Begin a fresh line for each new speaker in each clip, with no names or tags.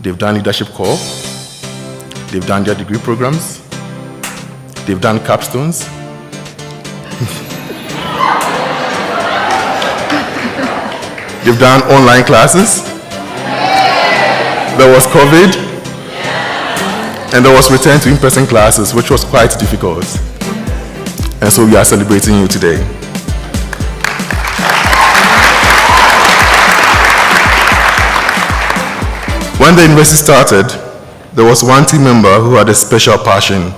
They've done leadership corps. They've done their degree programs. They've done capstones. They've done online classes. There was COVID. And there was return to in-person classes, which was quite difficult. And so we are celebrating you today. When the university started, there was one team member who had a special passion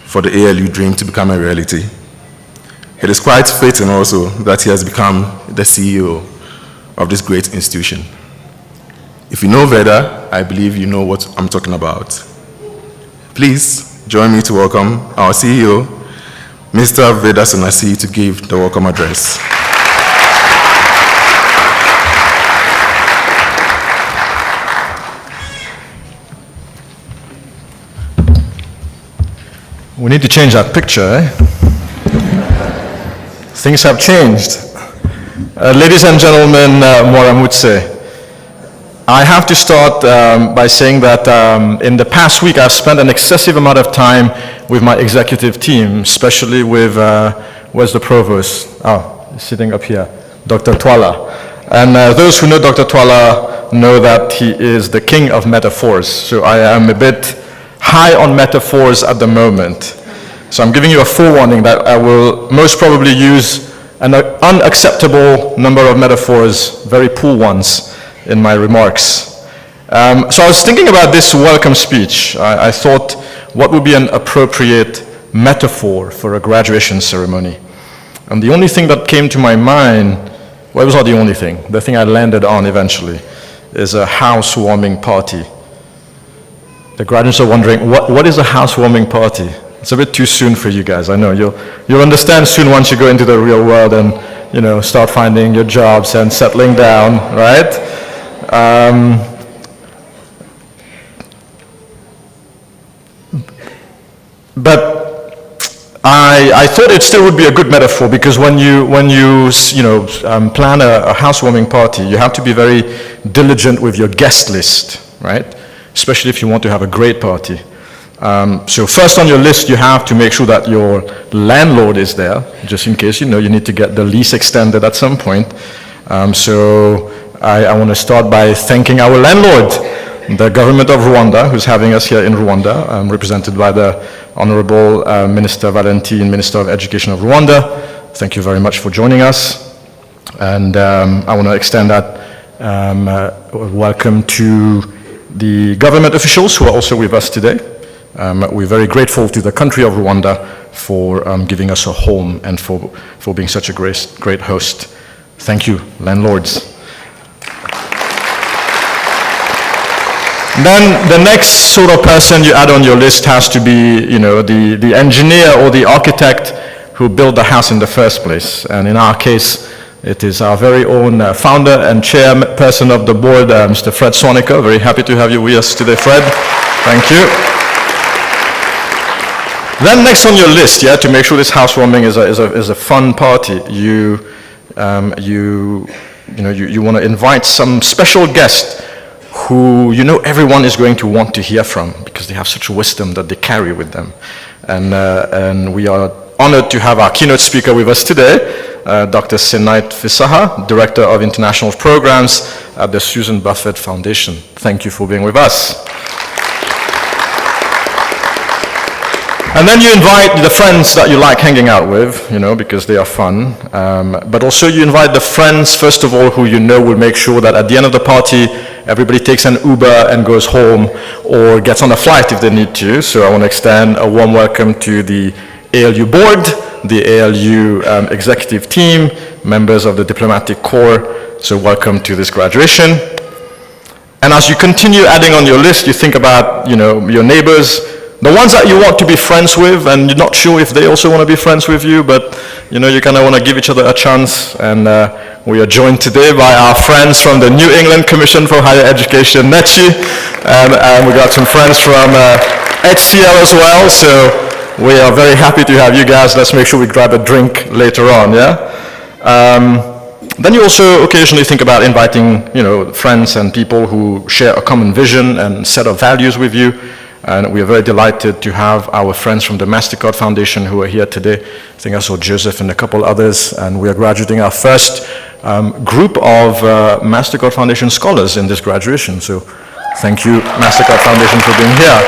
for the ALU dream to become a reality. It is quite fitting also that he has become the CEO of this great institution. If you know Veda, I believe you know what I'm talking about. Please join me to welcome our CEO, Mr. Veda Sunassee, to give the welcome address.
We need to change that picture, eh? Things have changed. Ladies and gentlemen, Moramutse, I have to start by saying that in the past week I've spent an excessive amount of time with my executive team, especially with, where's the provost? Oh, he's sitting up here, Dr. Twala. And those who know Dr. Twala know that he is the king of metaphors. So I am a bit high on metaphors at the moment. So I'm giving you a forewarning that I will most probably use an unacceptable number of metaphors, very poor ones, in my remarks. So I was thinking about this welcome speech. I thought, what would be an appropriate metaphor for a graduation ceremony? And the only thing that came to my mind, well, it was not the only thing. The thing I landed on eventually is a housewarming party. The graduates are wondering, what is a housewarming party? It's a bit too soon for you guys, I know. You'll understand soon once you go into the real world and start finding your jobs and settling down, right? But I thought it still would be a good metaphor, because when you plan a housewarming party, you have to be very diligent with your guest list, right? Especially if you want to have a great party. So first on your list, you have to make sure that your landlord is there, just in case you need to get the lease extended at some point. So I want to start by thanking our landlord, the government of Rwanda, who's having us here in Rwanda, represented by the Honorable Minister Valentine, Minister of Education of Rwanda. Thank you very much for joining us. And I want to extend that welcome to the government officials who are also with us today. We're very grateful to the country of Rwanda for giving us a home and for being such a great host. Thank you, landlords. Then the next sort of person you add on your list has to be, the engineer or the architect who built the house in the first place. And in our case, it is our very own founder and chairperson of the board, Mr. Fred Sonica. Very happy to have you with us today, Fred. Thank you. Then next on your list, to make sure this housewarming is a fun party, you want to invite some special guest who everyone is going to want to hear from, because they have such wisdom that they carry with them. And we are honored to have our keynote speaker with us today, Dr. Senait Fisaha, Director of International Programs at the Susan Buffett Foundation. Thank you for being with us. And then you invite the friends that you like hanging out with, because they are fun. But also you invite the friends, first of all, who will make sure that at the end of the party, everybody takes an Uber and goes home or gets on a flight if they need to. So I want to extend a warm welcome to the ALU board, the ALU executive team, members of the diplomatic corps. So welcome to this graduation. And as you continue adding on your list, you think about, your neighbors, the ones that you want to be friends with, and you're not sure if they also want to be friends with you, but you kind of want to give each other a chance. And we are joined today by our friends from the New England Commission for Higher Education, NETSU, and we got some friends from HCL as well. So we are very happy to have you guys. Let's make sure we grab a drink later on, yeah? Then you also occasionally think about inviting, friends and people who share a common vision and set of values with you. And we are very delighted to have our friends from the MasterCard Foundation who are here today. I think I saw Joseph and a couple others, and we are graduating our first group of MasterCard Foundation scholars in this graduation. So thank you, MasterCard Foundation, for being here.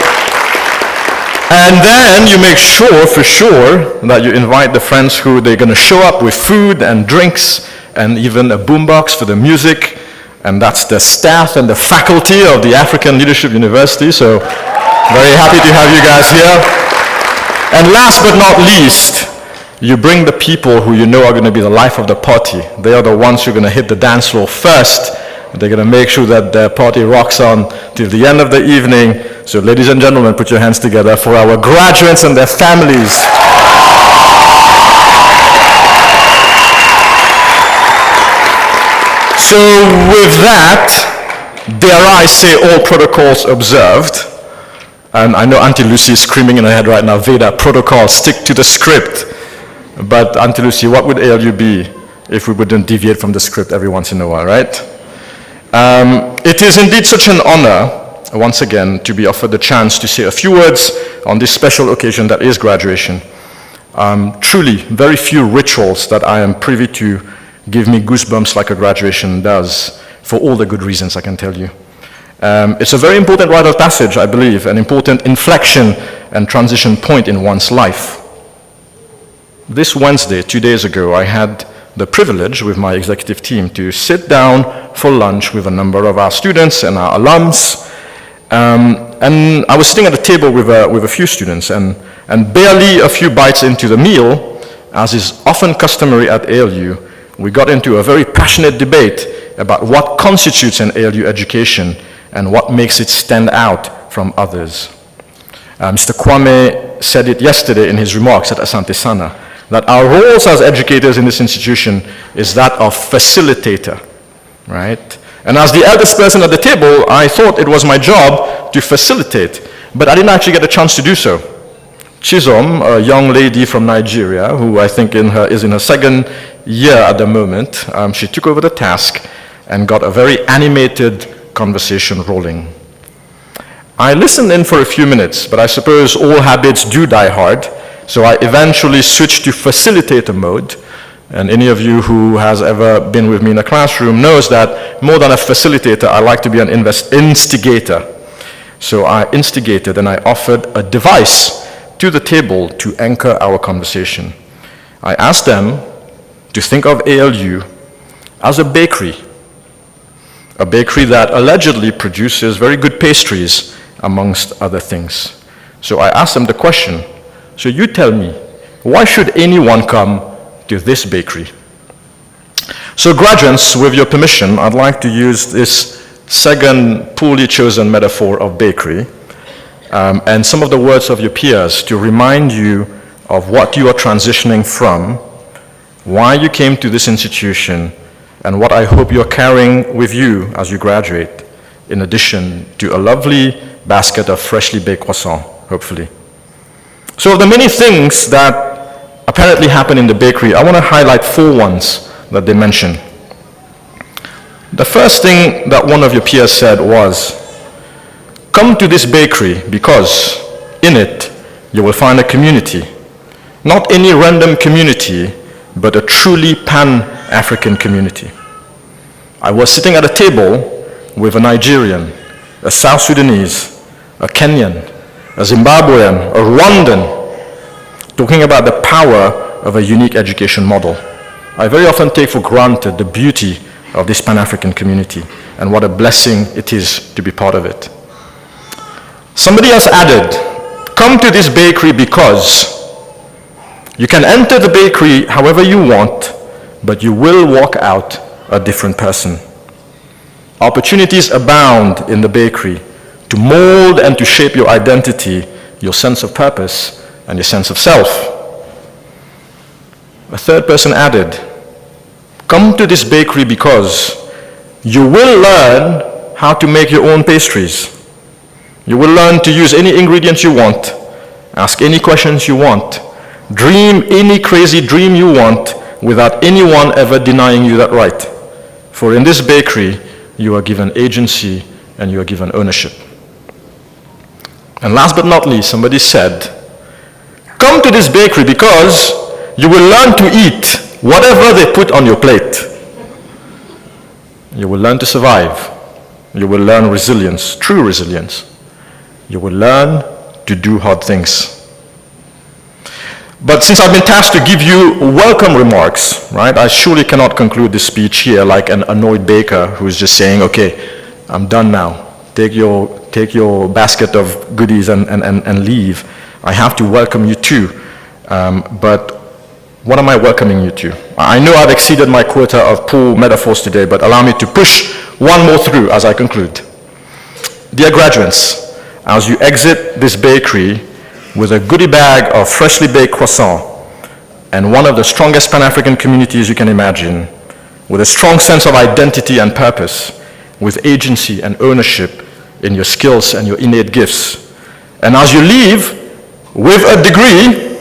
And then you make sure, for sure, that you invite the friends who they're going to show up with food and drinks and even a boombox for the music. And that's the staff and the faculty of the African Leadership University. So very happy to have you guys here. And last but not least, you bring the people who you know are going to be the life of the party. They are the ones who are going to hit the dance floor first. They're going to make sure that the party rocks on till the end of the evening. So ladies and gentlemen, put your hands together for our graduates and their families. So with that, dare I say all protocols observed. And I know Auntie Lucy is screaming in her head right now, Veda, protocol, stick to the script. But Auntie Lucy, what would ALU be if we wouldn't deviate from the script every once in a while, right? It is indeed such an honor, once again, to be offered the chance to say a few words on this special occasion that is graduation. Truly, very few rituals that I am privy to give me goosebumps like a graduation does, for all the good reasons I can tell you. It's a very important rite of passage, I believe, an important inflection and transition point in one's life. This Wednesday, 2 days ago, I had the privilege with my executive team to sit down for lunch with a number of our students and our alums. And I was sitting at a table with a few students, and barely a few bites into the meal, as is often customary at ALU, we got into a very passionate debate about what constitutes an ALU education and what makes it stand out from others. Mr. Kwame said it yesterday in his remarks at Asante Sana, that our roles as educators in this institution is that of facilitator, right? And as the eldest person at the table, I thought it was my job to facilitate, but I didn't actually get a chance to do so. Chisom, a young lady from Nigeria, who I think is in her second year at the moment, she took over the task and got a very animated conversation rolling. I listened in for a few minutes, but I suppose all habits do die hard, so I eventually switched to facilitator mode. And any of you who has ever been with me in a classroom knows that more than a facilitator, I like to be an instigator. So I instigated and I offered a device to the table to anchor our conversation. I asked them to think of ALU as a bakery that allegedly produces very good pastries, amongst other things. So I asked them the question, so you tell me, why should anyone come to this bakery? So graduates, with your permission, I'd like to use this second poorly chosen metaphor of bakery and some of the words of your peers to remind you of what you are transitioning from, why you came to this institution, and what I hope you're carrying with you as you graduate, in addition to a lovely basket of freshly baked croissant, hopefully. So of the many things that apparently happen in the bakery, I want to highlight 4 ones that they mention. The first thing that one of your peers said was, come to this bakery because in it you will find a community. Not any random community, but a truly pan-African community. I was sitting at a table with a Nigerian, a South Sudanese, a Kenyan, a Zimbabwean, a Rwandan, talking about the power of a unique education model. I very often take for granted the beauty of this Pan-African community and what a blessing it is to be part of it. Somebody else added, come to this bakery because you can enter the bakery however you want, but you will walk out a different person. Opportunities abound in the bakery to mold and to shape your identity, your sense of purpose, and your sense of self. A third person added, come to this bakery because you will learn how to make your own pastries. You will learn to use any ingredients you want, ask any questions you want, dream any crazy dream you want, without anyone ever denying you that right. For in this bakery, you are given agency and you are given ownership. And last but not least, somebody said, come to this bakery because you will learn to eat whatever they put on your plate. You will learn to survive. You will learn resilience, true resilience. You will learn to do hard things. But since I've been tasked to give you welcome remarks, right, I surely cannot conclude this speech here like an annoyed baker who's just saying, okay, I'm done now. Take your basket of goodies and leave. I have to welcome you too. But what am I welcoming you to? I know I've exceeded my quota of poor metaphors today, but allow me to push one more through as I conclude. Dear graduates, as you exit this bakery with a goodie bag of freshly baked croissant and one of the strongest Pan-African communities you can imagine, with a strong sense of identity and purpose, with agency and ownership in your skills and your innate gifts. And as you leave with a degree,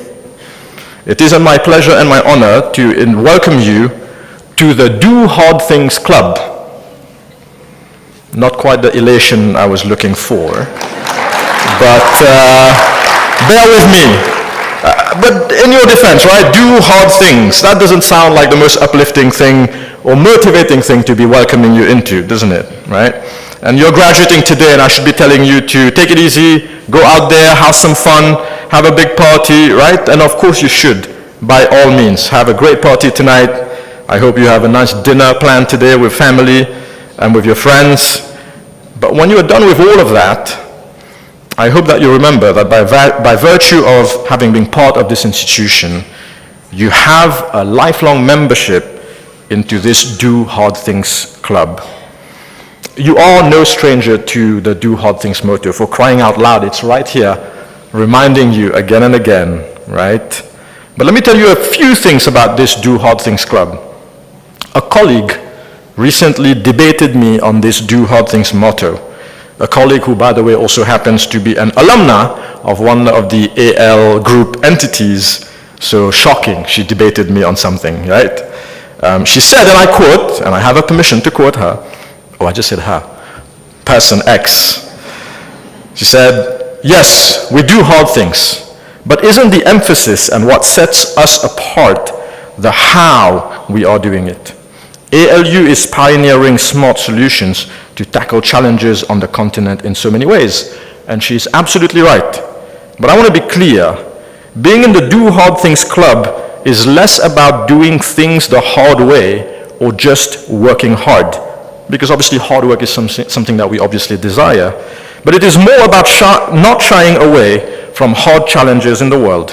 it is my pleasure and my honor to welcome you to the Do Hard Things Club. Not quite the elation I was looking for, but bear with me. But in your defense, right, do hard things. That doesn't sound like the most uplifting thing or motivating thing to be welcoming you into, doesn't it, right? And you're graduating today, and I should be telling you to take it easy, go out there, have some fun, have a big party, right? And of course you should, by all means. Have a great party tonight. I hope you have a nice dinner planned today with family and with your friends. But when you are done with all of that, I hope that you remember that by virtue of having been part of this institution, you have a lifelong membership into this Do Hard Things Club. You are no stranger to the Do Hard Things motto. For crying out loud, it's right here, reminding you again and again, right? But let me tell you a few things about this Do Hard Things Club. A colleague recently debated me on this Do Hard Things motto. A colleague who, by the way, also happens to be an alumna of one of the AL group entities. So shocking, she debated me on something, right? She said, and I quote, and I have a permission to quote her. Oh, I just said her. Person X. She said, yes, we do hard things, but isn't the emphasis and what sets us apart the how we are doing it? ALU is pioneering smart solutions to tackle challenges on the continent in so many ways. And she's absolutely right. But I want to be clear. Being in the Do Hard Things Club is less about doing things the hard way or just working hard. Because obviously hard work is something that we obviously desire. But it is more about not shying away from hard challenges in the world.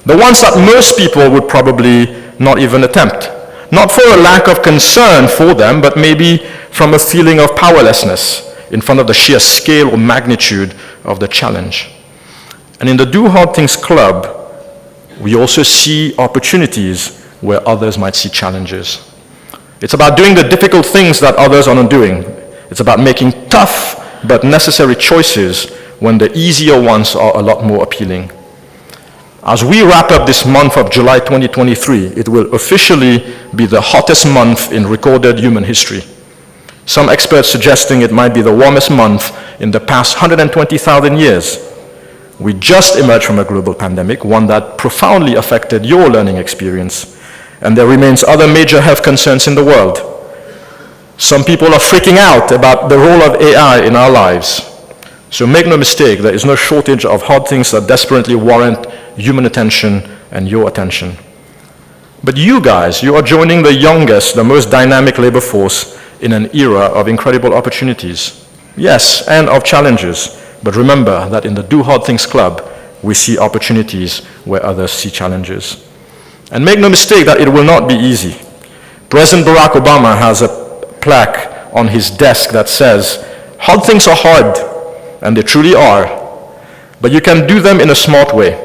The ones that most people would probably not even attempt. Not for a lack of concern for them, but maybe from a feeling of powerlessness in front of the sheer scale or magnitude of the challenge. And in the Do Hard Things Club, we also see opportunities where others might see challenges. It's about doing the difficult things that others are not doing. It's about making tough but necessary choices when the easier ones are a lot more appealing. As we wrap up this month of July 2023, it will officially be the hottest month in recorded human history. Some experts suggesting it might be the warmest month in the past 120,000 years. We just emerged from a global pandemic, one that profoundly affected your learning experience, and there remains other major health concerns in the world. Some people are freaking out about the role of AI in our lives. So make no mistake, there is no shortage of hard things that desperately warrant human attention and your attention. But you guys, you are joining the youngest, the most dynamic labor force in an era of incredible opportunities. Yes, and of challenges. But remember that in the Do Hard Things Club, we see opportunities where others see challenges. And make no mistake that it will not be easy. President Barack Obama has a plaque on his desk that says, hard things are hard, and they truly are, but you can do them in a smart way.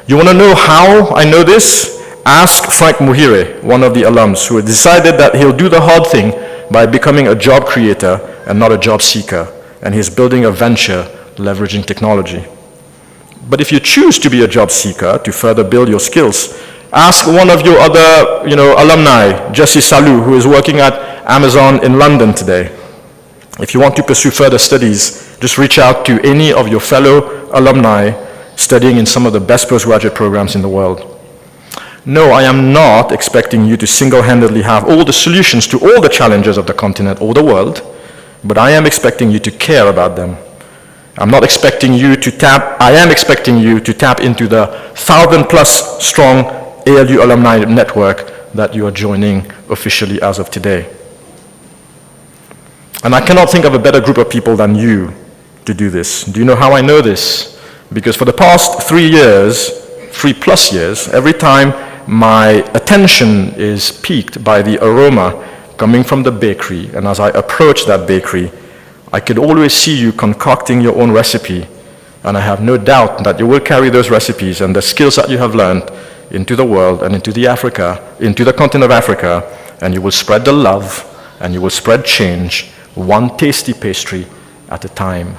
You want to know how I know this? Ask Frank Muhire, one of the alums, who decided that he'll do the hard thing by becoming a job creator and not a job seeker, and he's building a venture leveraging technology. But if you choose to be a job seeker to further build your skills, Ask one of your other, alumni, Jesse Salou, who is working at Amazon in London today. If you want to pursue further studies, just reach out to any of your fellow alumni studying in some of the best postgraduate programs in the world. No, I am not expecting you to single-handedly have all the solutions to all the challenges of the continent or the world, but I am expecting you to care about them. I am expecting you to tap into the 1,000+ strong ALU alumni network that you are joining officially as of today. And I cannot think of a better group of people than you to do this. Do you know how I know this? Because for the past 3+ years, every time my attention is piqued by the aroma coming from the bakery, and as I approach that bakery, I could always see you concocting your own recipe, and I have no doubt that you will carry those recipes and the skills that you have learned into the world and into the continent of Africa, and you will spread the love, and you will spread change, one tasty pastry at a time.